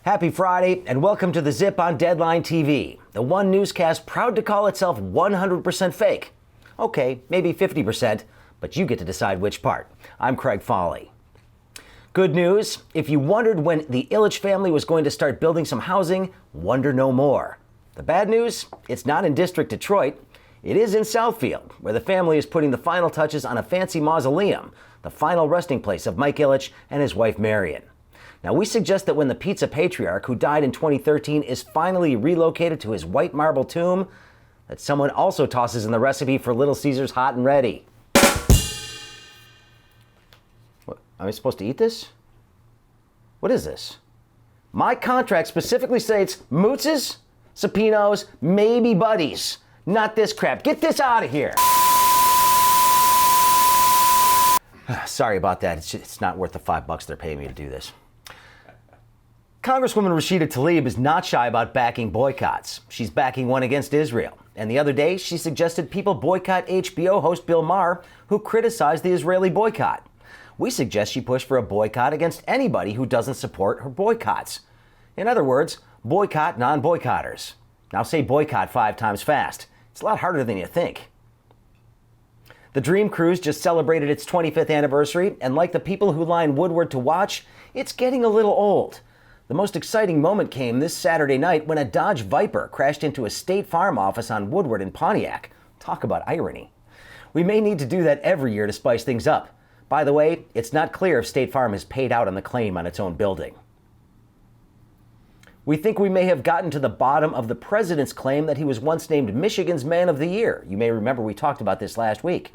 Happy Friday, and welcome to The Zip on Deadline TV, the one newscast proud to call itself 100% fake. Okay, maybe 50%, but you get to decide which part. I'm Craig Fahle. Good news, if you wondered when the Ilitch family was going to start building some housing, wonder no more. The bad news, it's not in District Detroit. It is in Southfield, where the family is putting the final touches on a fancy mausoleum, the final resting place of Mike Ilitch and his wife Marian. Now, we suggest that when the pizza patriarch, who died in 2013, is finally relocated to his white marble tomb, that someone also tosses in the recipe for Little Caesars Hot and Ready. What, am I supposed to eat this? What is this? My contract specifically states mootzes, supinos, maybe buddies. Not this crap. Get this out of here. Sorry about that. It's not worth the $5 they're paying me to do this. Congresswoman Rashida Tlaib is not shy about backing boycotts. She's backing one against Israel. And the other day, she suggested people boycott HBO host Bill Maher, who criticized the Israeli boycott. We suggest she push for a boycott against anybody who doesn't support her boycotts. In other words, boycott non-boycotters. Now say boycott 5 times fast. It's a lot harder than you think. The Dream Cruise just celebrated its 25th anniversary, and like the people who line Woodward to watch, it's getting a little old. The most exciting moment came this Saturday night when a Dodge Viper crashed into a State Farm office on Woodward in Pontiac. Talk about irony. We may need to do that every year to spice things up. By the way, it's not clear if State Farm has paid out on the claim on its own building. We think we may have gotten to the bottom of the president's claim that he was once named Michigan's Man of the Year. You may remember we talked about this last week.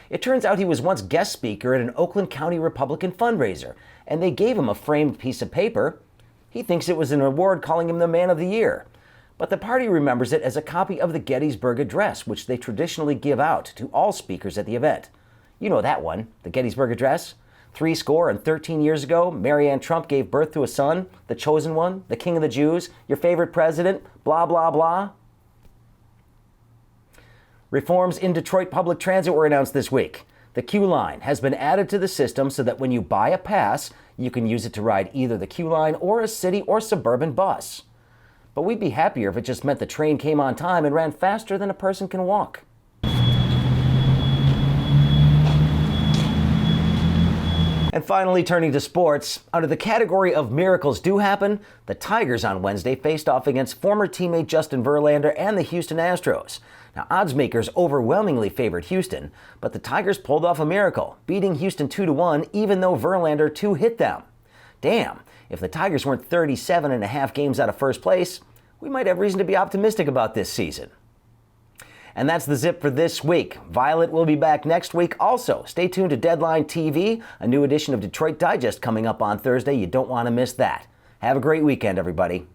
It turns out he was once guest speaker at an Oakland County Republican fundraiser, and they gave him a framed piece of paper. He thinks it was an award calling him the Man of the Year. But the party remembers it as a copy of the Gettysburg Address, which they traditionally give out to all speakers at the event. You know that one, the Gettysburg Address. 13 years ago, Marianne Trump gave birth to a son, the chosen one, the king of the Jews, your favorite president, blah, blah, blah. Reforms in Detroit public transit were announced this week. The Q line has been added to the system so that when you buy a pass, you can use it to ride either the Q line or a city or suburban bus. But we'd be happier if it just meant the train came on time and ran faster than a person can walk. And finally, turning to sports, under the category of miracles do happen, the Tigers on Wednesday faced off against former teammate Justin Verlander and the Houston Astros. Now, odds makers overwhelmingly favored Houston, but the Tigers pulled off a miracle, beating Houston 2-1 even though Verlander hit them. Damn, if the Tigers weren't 37.5 games out of first place, we might have reason to be optimistic about this season. And that's the Zip for this week. Violet will be back next week. Also, stay tuned to Deadline TV, a new edition of Detroit Digest coming up on Thursday. You don't want to miss that. Have a great weekend, everybody.